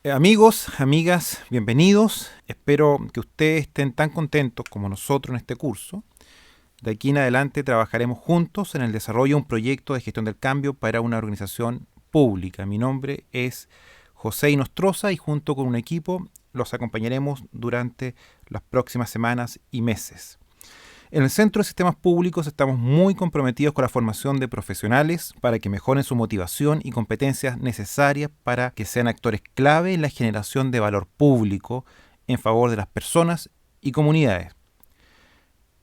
Amigos, amigas, bienvenidos. Espero que ustedes estén tan contentos como nosotros en este curso. De aquí en adelante trabajaremos juntos en el desarrollo de un proyecto de gestión del cambio para una organización pública. Mi nombre es José Inostroza y junto con un equipo los acompañaremos durante las próximas semanas y meses. En el Centro de Sistemas Públicos estamos muy comprometidos con la formación de profesionales para que mejoren su motivación y competencias necesarias para que sean actores clave en la generación de valor público en favor de las personas y comunidades.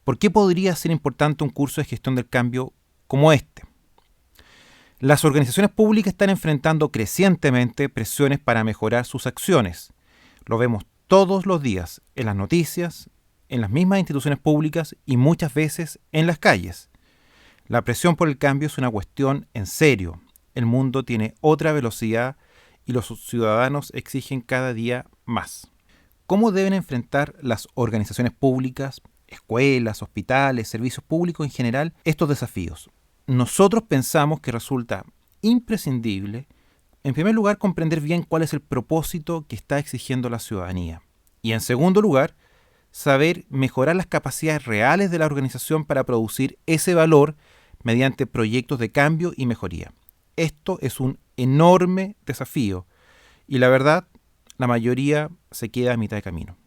¿Por qué podría ser importante un curso de gestión del cambio como este? Las organizaciones públicas están enfrentando crecientemente presiones para mejorar sus acciones. Lo vemos todos los días en las noticias, en las mismas instituciones públicas y muchas veces en las calles. La presión por el cambio es una cuestión en serio. El mundo tiene otra velocidad y los ciudadanos exigen cada día más. ¿Cómo deben enfrentar las organizaciones públicas, escuelas, hospitales, servicios públicos en general estos desafíos? Nosotros pensamos que resulta imprescindible, en primer lugar, comprender bien cuál es el propósito que está exigiendo la ciudadanía. Y en segundo lugar, saber mejorar las capacidades reales de la organización para producir ese valor mediante proyectos de cambio y mejoría. Esto es un enorme desafío y la verdad, la mayoría se queda a mitad de camino.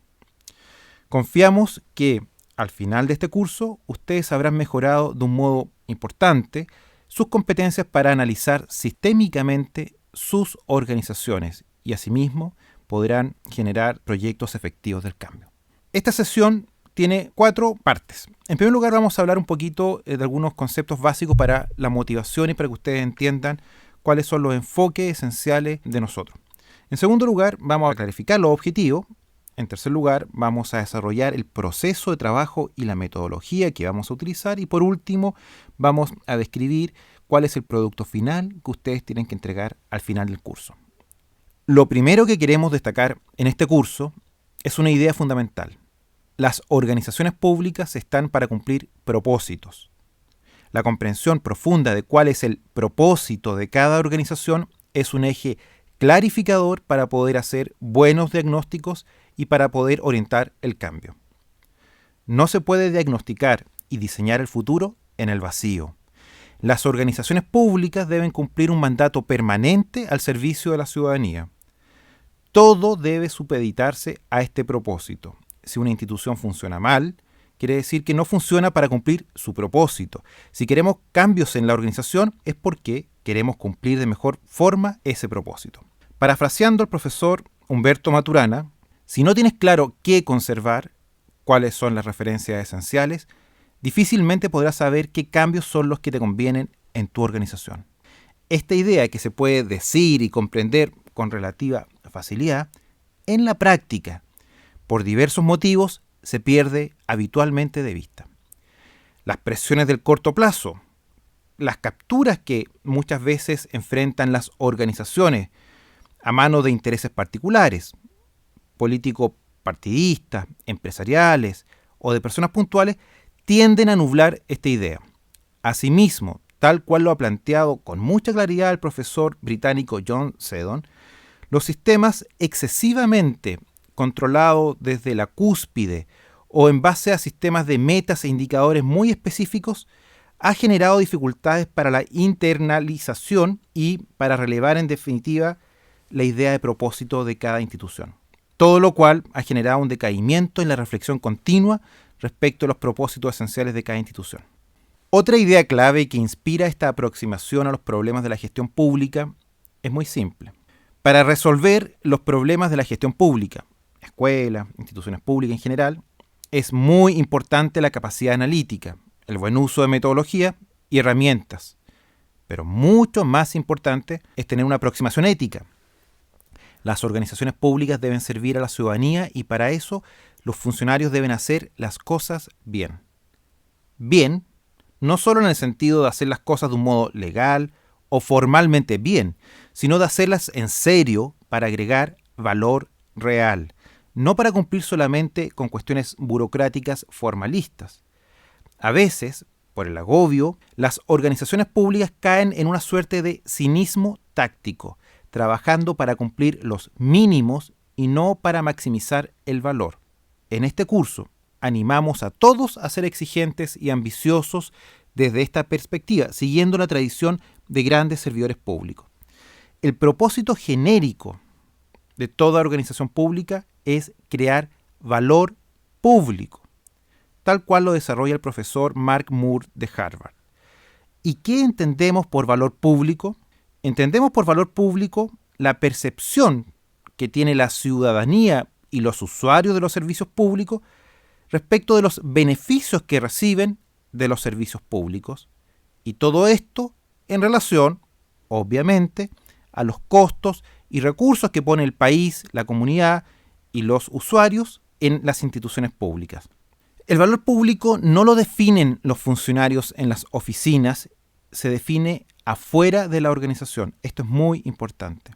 Confiamos que al final de este curso ustedes habrán mejorado de un modo importante sus competencias para analizar sistémicamente sus organizaciones y asimismo podrán generar proyectos efectivos del cambio. Esta sesión tiene 4 partes. En primer lugar vamos a hablar un poquito de algunos conceptos básicos para la motivación y para que ustedes entiendan cuáles son los enfoques esenciales de nosotros. En segundo lugar vamos a clarificar los objetivos. En tercer lugar vamos a desarrollar el proceso de trabajo y la metodología que vamos a utilizar. Y por último vamos a describir cuál es el producto final que ustedes tienen que entregar al final del curso. Lo primero que queremos destacar en este curso es una idea fundamental. Las organizaciones públicas están para cumplir propósitos. La comprensión profunda de cuál es el propósito de cada organización es un eje clarificador para poder hacer buenos diagnósticos y para poder orientar el cambio. No se puede diagnosticar y diseñar el futuro en el vacío. Las organizaciones públicas deben cumplir un mandato permanente al servicio de la ciudadanía. Todo debe supeditarse a este propósito. Si una institución funciona mal, quiere decir que no funciona para cumplir su propósito. Si queremos cambios en la organización es porque queremos cumplir de mejor forma ese propósito. Parafraseando al profesor Humberto Maturana, si no tienes claro qué conservar, cuáles son las referencias esenciales, difícilmente podrás saber qué cambios son los que te convienen en tu organización. Esta idea que se puede decir y comprender con relativa facilidad, en la práctica, por diversos motivos, se pierde habitualmente de vista. Las presiones del corto plazo, las capturas que muchas veces enfrentan las organizaciones a manos de intereses particulares, políticos partidistas, empresariales o de personas puntuales, tienden a nublar esta idea. Asimismo, tal cual lo ha planteado con mucha claridad el profesor británico John Seddon, los sistemas excesivamente controlados desde la cúspide o en base a sistemas de metas e indicadores muy específicos ha generado dificultades para la internalización y para relevar en definitiva la idea de propósito de cada institución. Todo lo cual ha generado un decaimiento en la reflexión continua respecto a los propósitos esenciales de cada institución. Otra idea clave que inspira esta aproximación a los problemas de la gestión pública es muy simple. Para resolver los problemas de la gestión pública, escuelas, instituciones públicas en general, es muy importante la capacidad analítica, el buen uso de metodología y herramientas. Pero mucho más importante es tener una aproximación ética. Las organizaciones públicas deben servir a la ciudadanía y para eso los funcionarios deben hacer las cosas bien. Bien, no solo en el sentido de hacer las cosas de un modo legal o formalmente bien, sino de hacerlas en serio para agregar valor real, no para cumplir solamente con cuestiones burocráticas formalistas. A veces, por el agobio, las organizaciones públicas caen en una suerte de cinismo táctico. trabajando para cumplir los mínimos y no para maximizar el valor. En este curso, animamos a todos a ser exigentes y ambiciosos desde esta perspectiva, siguiendo la tradición de grandes servidores públicos. El propósito genérico de toda organización pública es crear valor público, tal cual lo desarrolla el profesor Mark Moore de Harvard. ¿Y qué entendemos por valor público? Entendemos por valor público la percepción que tiene la ciudadanía y los usuarios de los servicios públicos respecto de los beneficios que reciben de los servicios públicos. Y todo esto en relación, obviamente, a los costos y recursos que pone el país, la comunidad y los usuarios en las instituciones públicas. El valor público no lo definen los funcionarios en las oficinas, se define afuera de la organización. Esto es muy importante.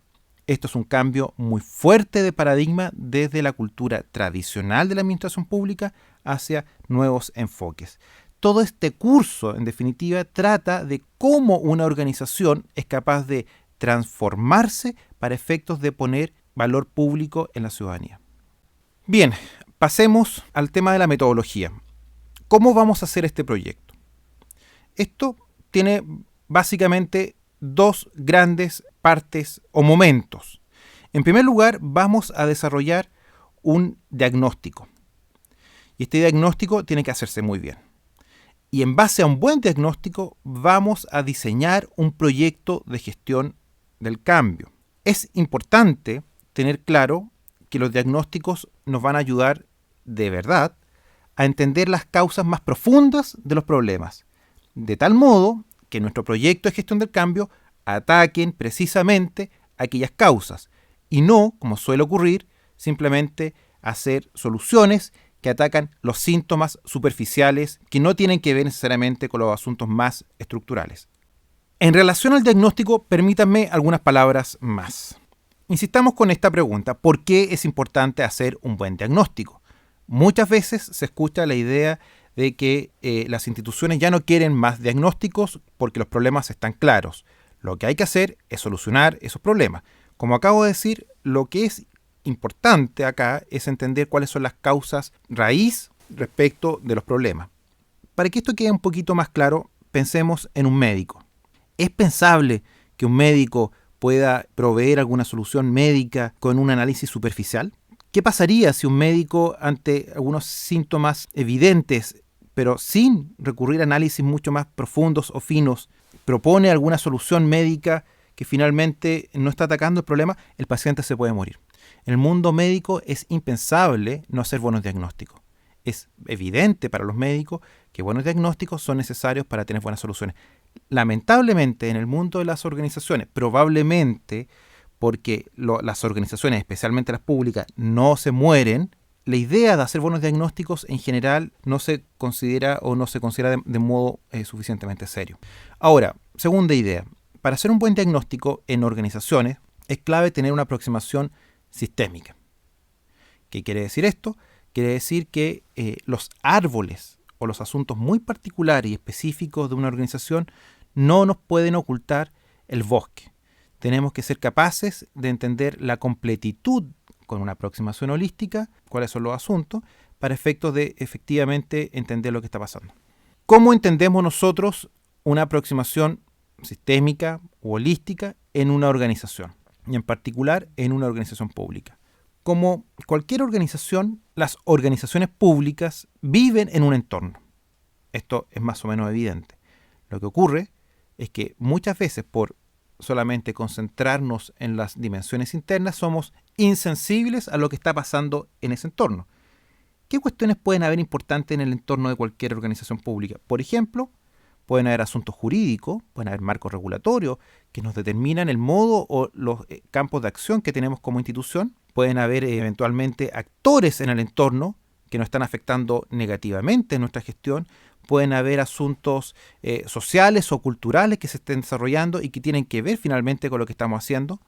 Esto es un cambio muy fuerte de paradigma desde la cultura tradicional de la administración pública hacia nuevos enfoques. Todo este curso, en definitiva, trata de cómo una organización es capaz de transformarse para efectos de poner valor público en la ciudadanía. Bien, pasemos al tema de la metodología. ¿Cómo vamos a hacer este proyecto? Esto tiene básicamente dos grandes partes o momentos. En primer lugar, vamos a desarrollar un diagnóstico. Y este diagnóstico tiene que hacerse muy bien. Y en base a un buen diagnóstico, vamos a diseñar un proyecto de gestión del cambio. Es importante tener claro que los diagnósticos nos van a ayudar de verdad a entender las causas más profundas de los problemas, de tal modo que nuestro proyecto de gestión del cambio ataquen precisamente aquellas causas y no, como suele ocurrir, simplemente hacer soluciones que atacan los síntomas superficiales que no tienen que ver necesariamente con los asuntos más estructurales. En relación al diagnóstico, permítanme algunas palabras más. Insistamos con esta pregunta: ¿por qué es importante hacer un buen diagnóstico? Muchas veces se escucha la idea de que las instituciones ya no quieren más diagnósticos porque los problemas están claros. Lo que hay que hacer es solucionar esos problemas. Como acabo de decir, lo que es importante acá es entender cuáles son las causas raíz respecto de los problemas. Para que esto quede un poquito más claro, pensemos en un médico. ¿Es pensable que un médico pueda proveer alguna solución médica con un análisis superficial? ¿Qué pasaría si un médico, ante algunos síntomas evidentes, pero sin recurrir a análisis mucho más profundos o finos, propone alguna solución médica que finalmente no está atacando el problema? El paciente se puede morir. En el mundo médico es impensable no hacer buenos diagnósticos. Es evidente para los médicos que buenos diagnósticos son necesarios para tener buenas soluciones. Lamentablemente, en el mundo de las organizaciones, probablemente porque las organizaciones, especialmente las públicas, no se mueren, la idea de hacer buenos diagnósticos en general no se considera o no se considera de modo suficientemente serio. Ahora, segunda idea. Para hacer un buen diagnóstico en organizaciones es clave tener una aproximación sistémica. ¿Qué quiere decir esto? Quiere decir que los árboles o los asuntos muy particulares y específicos de una organización no nos pueden ocultar el bosque. Tenemos que ser capaces de entender la completitud con una aproximación holística, cuáles son los asuntos, para efectos de efectivamente entender lo que está pasando. ¿Cómo entendemos nosotros una aproximación sistémica u holística en una organización? Y en particular en una organización pública. Como cualquier organización, las organizaciones públicas viven en un entorno. Esto es más o menos evidente. Lo que ocurre es que muchas veces por solamente concentrarnos en las dimensiones internas somos insensibles a lo que está pasando en ese entorno. ¿Qué cuestiones pueden haber importantes en el entorno de cualquier organización pública? Por ejemplo, pueden haber asuntos jurídicos, pueden haber marcos regulatorios que nos determinan el modo o los campos de acción que tenemos como institución. Pueden haber eventualmente actores en el entorno que nos están afectando negativamente en nuestra gestión. Pueden haber asuntos sociales o culturales que se estén desarrollando y que tienen que ver finalmente con lo que estamos haciendo.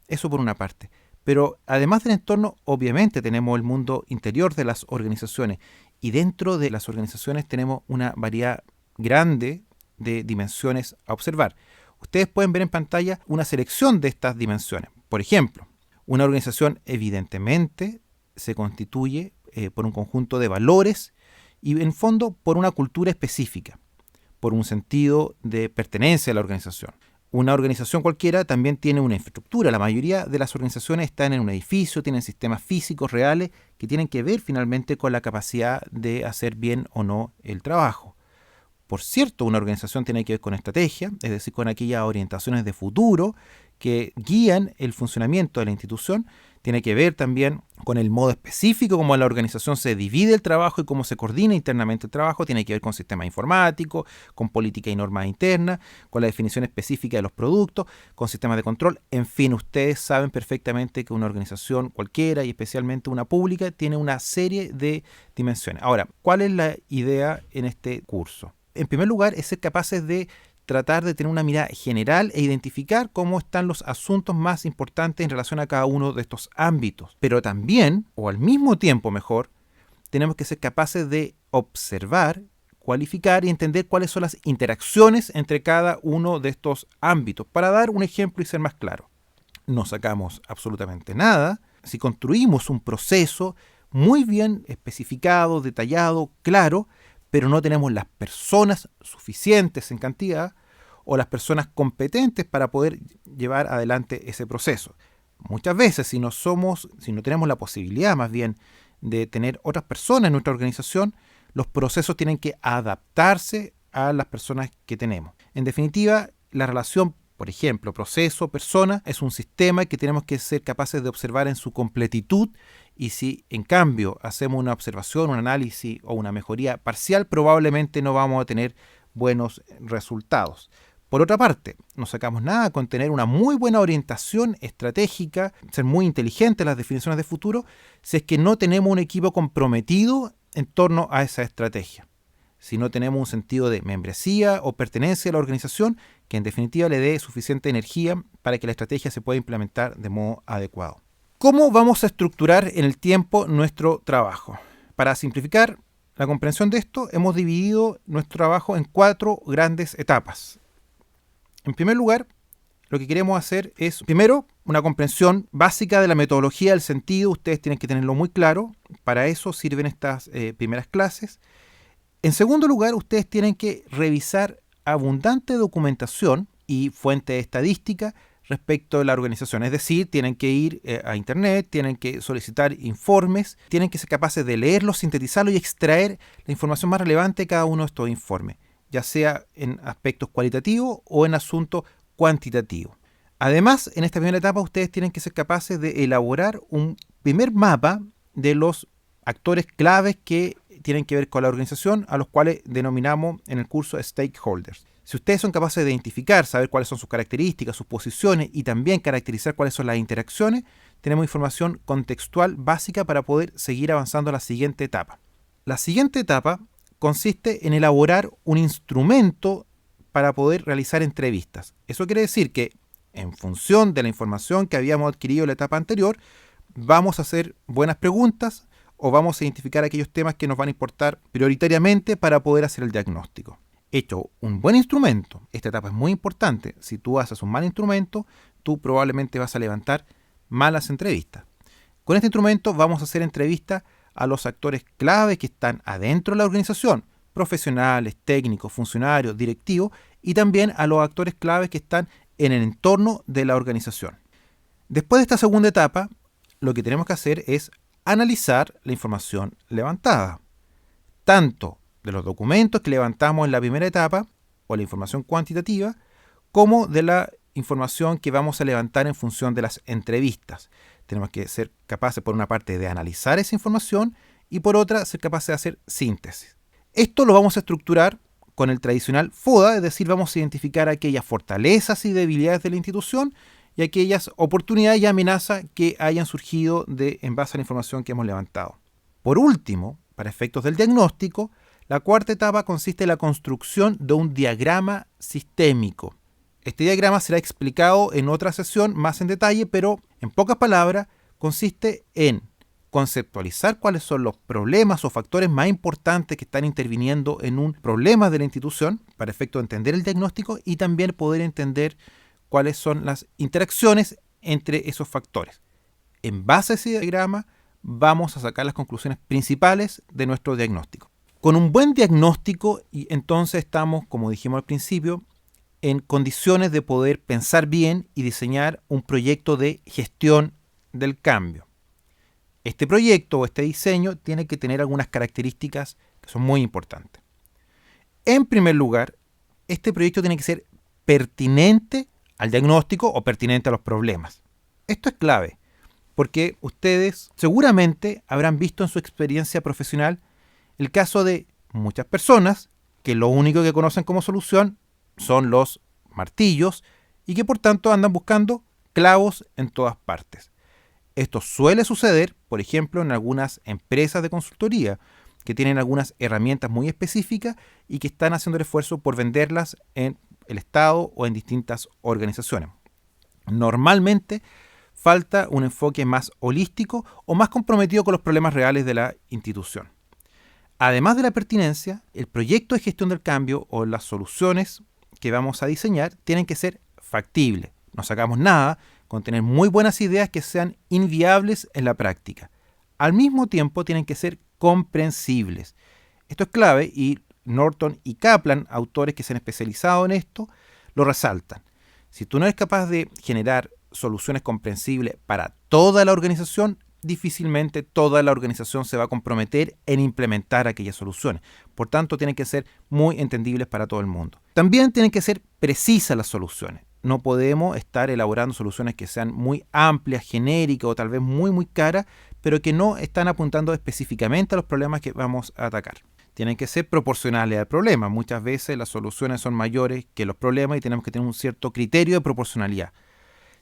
Eso por una parte. Pero además del entorno, obviamente tenemos el mundo interior de las organizaciones. Y dentro de las organizaciones tenemos una variedad grande de dimensiones a observar. Ustedes pueden ver en pantalla una selección de estas dimensiones. Por ejemplo, una organización evidentemente se constituye por un conjunto de valores y en fondo por una cultura específica, por un sentido de pertenencia a la organización. Una organización cualquiera también tiene una infraestructura. La mayoría de las organizaciones están en un edificio, tienen sistemas físicos reales que tienen que ver finalmente con la capacidad de hacer bien o no el trabajo. Por cierto, una organización tiene que ver con estrategia, es decir, con aquellas orientaciones de futuro que guían el funcionamiento de la institución. Tiene que ver también con el modo específico, cómo la organización se divide el trabajo y cómo se coordina internamente el trabajo. Tiene que ver con sistemas informáticos, con política y normas internas, con la definición específica de los productos, con sistemas de control. En fin, ustedes saben perfectamente que una organización cualquiera y especialmente una pública tiene una serie de dimensiones. Ahora, ¿cuál es la idea en este curso? En primer lugar, es ser capaces de tratar de tener una mirada general e identificar cómo están los asuntos más importantes en relación a cada uno de estos ámbitos. Pero también, o al mismo tiempo mejor, tenemos que ser capaces de observar, cualificar y entender cuáles son las interacciones entre cada uno de estos ámbitos. Para dar un ejemplo y ser más claro, no sacamos absolutamente nada si construimos un proceso muy bien especificado, detallado, claro, pero no tenemos las personas suficientes en cantidad o las personas competentes para poder llevar adelante ese proceso. Muchas veces, si no tenemos la posibilidad más bien de tener otras personas en nuestra organización, los procesos tienen que adaptarse a las personas que tenemos. En definitiva, la relación, por ejemplo, proceso-persona, es un sistema que tenemos que ser capaces de observar en su completitud. Y si en cambio hacemos una observación, un análisis o una mejoría parcial, probablemente no vamos a tener buenos resultados. Por otra parte, no sacamos nada con tener una muy buena orientación estratégica, ser muy inteligentes en las definiciones de futuro, si es que no tenemos un equipo comprometido en torno a esa estrategia. Si no tenemos un sentido de membresía o pertenencia a la organización, que en definitiva le dé suficiente energía para que la estrategia se pueda implementar de modo adecuado. ¿Cómo vamos a estructurar en el tiempo nuestro trabajo? Para simplificar la comprensión de esto, hemos dividido nuestro trabajo en 4 grandes etapas. En primer lugar, lo que queremos hacer es, primero, una comprensión básica de la metodología del sentido. Ustedes tienen que tenerlo muy claro. Para eso sirven estas primeras clases. En segundo lugar, ustedes tienen que revisar abundante documentación y fuente estadística respecto de la organización. Es decir, tienen que ir a internet, tienen que solicitar informes, tienen que ser capaces de leerlos, sintetizarlos y extraer la información más relevante de cada uno de estos informes, ya sea en aspectos cualitativos o en asuntos cuantitativos. Además, en esta primera etapa ustedes tienen que ser capaces de elaborar un primer mapa de los actores claves que tienen que ver con la organización, a los cuales denominamos en el curso stakeholders. Si ustedes son capaces de identificar, saber cuáles son sus características, sus posiciones y también caracterizar cuáles son las interacciones, tenemos información contextual básica para poder seguir avanzando a la siguiente etapa. La siguiente etapa consiste en elaborar un instrumento para poder realizar entrevistas. Eso quiere decir que, en función de la información que habíamos adquirido en la etapa anterior, vamos a hacer buenas preguntas o vamos a identificar aquellos temas que nos van a importar prioritariamente para poder hacer el diagnóstico. Hecho un buen instrumento, esta etapa es muy importante. Si tú haces un mal instrumento, tú probablemente vas a levantar malas entrevistas. Con este instrumento vamos a hacer entrevistas a los actores clave que están adentro de la organización, profesionales, técnicos, funcionarios, directivos, y también a los actores clave que están en el entorno de la organización. Después de esta segunda etapa, lo que tenemos que hacer es analizar la información levantada, tanto de los documentos que levantamos en la primera etapa, o la información cuantitativa, como de la información que vamos a levantar en función de las entrevistas. Tenemos que ser capaces, por una parte, de analizar esa información y por otra, ser capaces de hacer síntesis. Esto lo vamos a estructurar con el tradicional FODA, es decir, vamos a identificar aquellas fortalezas y debilidades de la institución y aquellas oportunidades y amenazas que hayan surgido en base a la información que hemos levantado. Por último, para efectos del diagnóstico, la cuarta etapa consiste en la construcción de un diagrama sistémico. Este diagrama será explicado en otra sesión más en detalle, pero en pocas palabras consiste en conceptualizar cuáles son los problemas o factores más importantes que están interviniendo en un problema de la institución para efecto de entender el diagnóstico y también poder entender cuáles son las interacciones entre esos factores. En base a ese diagrama vamos a sacar las conclusiones principales de nuestro diagnóstico. Con un buen diagnóstico, y entonces estamos, como dijimos al principio, en condiciones de poder pensar bien y diseñar un proyecto de gestión del cambio. Este proyecto o este diseño tiene que tener algunas características que son muy importantes. En primer lugar, este proyecto tiene que ser pertinente al diagnóstico o pertinente a los problemas. Esto es clave, porque ustedes seguramente habrán visto en su experiencia profesional el caso de muchas personas que lo único que conocen como solución son los martillos y que por tanto andan buscando clavos en todas partes. Esto suele suceder, por ejemplo, en algunas empresas de consultoría que tienen algunas herramientas muy específicas y que están haciendo el esfuerzo por venderlas en el Estado o en distintas organizaciones. Normalmente falta un enfoque más holístico o más comprometido con los problemas reales de la institución. Además de la pertinencia, el proyecto de gestión del cambio o las soluciones que vamos a diseñar tienen que ser factibles. No sacamos nada con tener muy buenas ideas que sean inviables en la práctica. Al mismo tiempo tienen que ser comprensibles. Esto es clave y Norton y Kaplan, autores que se han especializado en esto, lo resaltan. Si tú no eres capaz de generar soluciones comprensibles para toda la organización, difícilmente toda la organización se va a comprometer en implementar aquellas soluciones. Por tanto, tienen que ser muy entendibles para todo el mundo. También tienen que ser precisas las soluciones. No podemos estar elaborando soluciones que sean muy amplias, genéricas o tal vez muy caras, pero que no están apuntando específicamente a los problemas que vamos a atacar. Tienen que ser proporcionales al problema. Muchas veces las soluciones son mayores que los problemas y tenemos que tener un cierto criterio de proporcionalidad.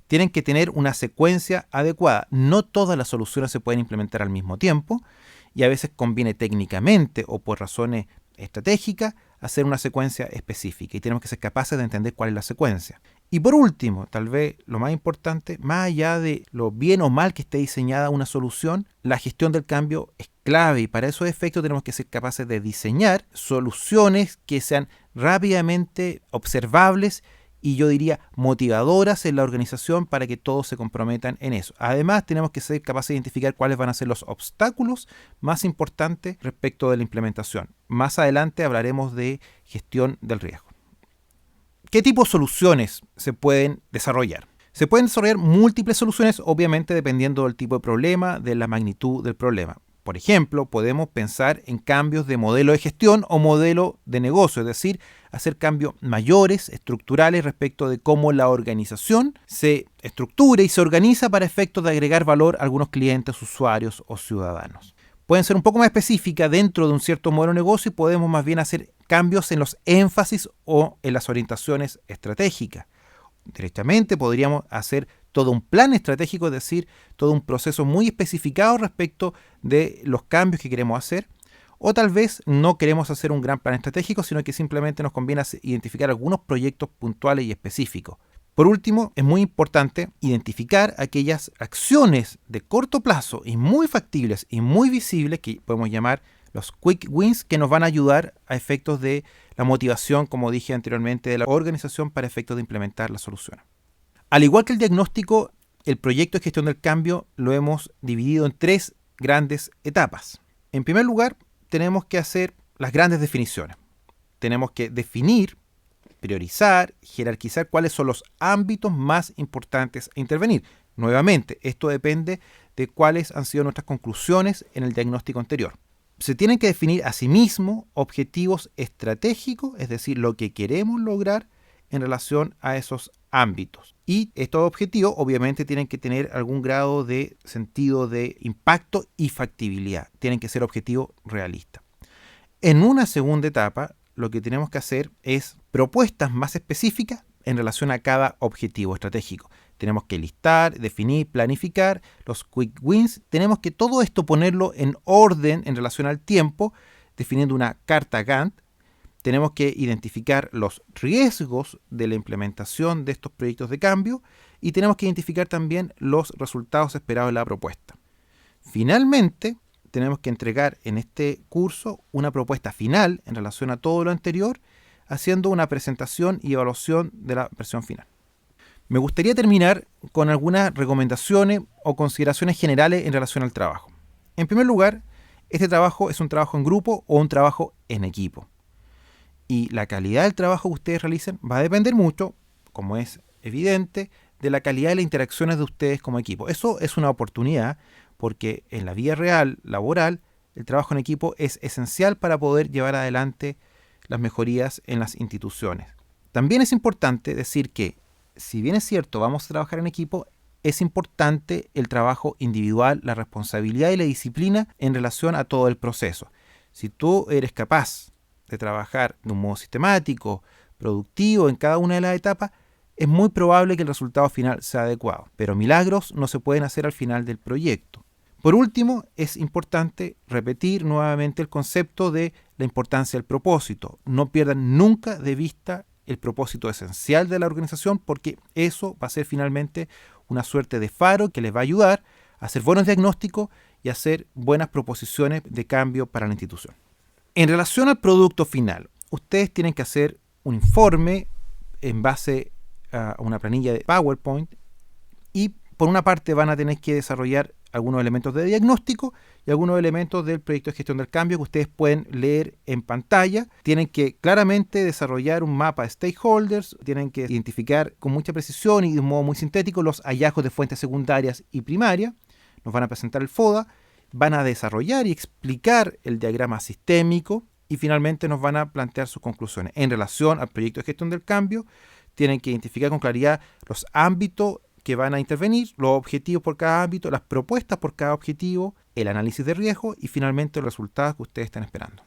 Tienen que tener una secuencia adecuada. No todas las soluciones se pueden implementar al mismo tiempo y a veces conviene técnicamente o por razones estratégicas hacer una secuencia específica y tenemos que ser capaces de entender cuál es la secuencia. Y por último, tal vez lo más importante, más allá de lo bien o mal que esté diseñada una solución, la gestión del cambio es clave y para esos efectos tenemos que ser capaces de diseñar soluciones que sean rápidamente observables y yo diría motivadoras en la organización para que todos se comprometan en eso. Además, tenemos que ser capaces de identificar cuáles van a ser los obstáculos más importantes respecto de la implementación. Más adelante hablaremos de gestión del riesgo. ¿Qué tipo de soluciones se pueden desarrollar? Se pueden desarrollar múltiples soluciones, obviamente dependiendo del tipo de problema, de la magnitud del problema. Por ejemplo, podemos pensar en cambios de modelo de gestión o modelo de negocio, es decir, hacer cambios mayores, estructurales respecto de cómo la organización se estructura y se organiza para efectos de agregar valor a algunos clientes, usuarios o ciudadanos. Pueden ser un poco más específicas dentro de un cierto modelo de negocio y podemos más bien hacer cambios en los énfasis o en las orientaciones estratégicas. Directamente podríamos hacer todo un plan estratégico, es decir, todo un proceso muy especificado respecto de los cambios que queremos hacer. O tal vez no queremos hacer un gran plan estratégico, sino que simplemente nos conviene identificar algunos proyectos puntuales y específicos. Por último, es muy importante identificar aquellas acciones de corto plazo y muy factibles y muy visibles que podemos llamar los quick wins, que nos van a ayudar a efectos de la motivación, como dije anteriormente, de la organización para efectos de implementar la solución. Al igual que el diagnóstico, el proyecto de gestión del cambio lo hemos dividido en 3 grandes etapas. En primer lugar, tenemos que hacer las grandes definiciones. Tenemos que definir, priorizar, jerarquizar cuáles son los ámbitos más importantes a intervenir. Nuevamente, esto depende de cuáles han sido nuestras conclusiones en el diagnóstico anterior. Se tienen que definir asimismo objetivos estratégicos, es decir, lo que queremos lograr en relación a esos ámbitos. Y estos objetivos obviamente tienen que tener algún grado de sentido de impacto y factibilidad. Tienen que ser objetivos realistas. En una segunda etapa, lo que tenemos que hacer es propuestas más específicas en relación a cada objetivo estratégico. Tenemos que listar, definir, planificar los quick wins. Tenemos que todo esto ponerlo en orden en relación al tiempo, definiendo una carta Gantt. Tenemos que identificar los riesgos de la implementación de estos proyectos de cambio y tenemos que identificar también los resultados esperados de la propuesta. Finalmente, tenemos que entregar en este curso una propuesta final en relación a todo lo anterior, haciendo una presentación y evaluación de la versión final. Me gustaría terminar con algunas recomendaciones o consideraciones generales en relación al trabajo. En primer lugar, este trabajo es un trabajo en grupo o un trabajo en equipo. Y la calidad del trabajo que ustedes realicen va a depender mucho, como es evidente, de la calidad de las interacciones de ustedes como equipo. Eso es una oportunidad porque en la vida real, laboral, el trabajo en equipo es esencial para poder llevar adelante las mejorías en las instituciones. También es importante decir que, si bien es cierto, vamos a trabajar en equipo, es importante el trabajo individual, la responsabilidad y la disciplina en relación a todo el proceso. Si tú eres capaz de trabajar de un modo sistemático, productivo en cada una de las etapas, es muy probable que el resultado final sea adecuado. Pero milagros no se pueden hacer al final del proyecto. Por último, es importante repetir nuevamente el concepto de la importancia del propósito. No pierdan nunca de vista el propósito esencial de la organización, porque eso va a ser finalmente una suerte de faro que les va a ayudar a hacer buenos diagnósticos y a hacer buenas proposiciones de cambio para la institución. En relación al producto final, ustedes tienen que hacer un informe en base a una planilla de PowerPoint y por una parte van a tener que desarrollar algunos elementos de diagnóstico y algunos elementos del proyecto de gestión del cambio que ustedes pueden leer en pantalla. Tienen que claramente desarrollar un mapa de stakeholders, tienen que identificar con mucha precisión y de un modo muy sintético los hallazgos de fuentes secundarias y primarias. Nos van a presentar el FODA, van a desarrollar y explicar el diagrama sistémico y finalmente nos van a plantear sus conclusiones. En relación al proyecto de gestión del cambio, tienen que identificar con claridad los ámbitos que van a intervenir, los objetivos por cada ámbito, las propuestas por cada objetivo, el análisis de riesgo y finalmente los resultados que ustedes están esperando.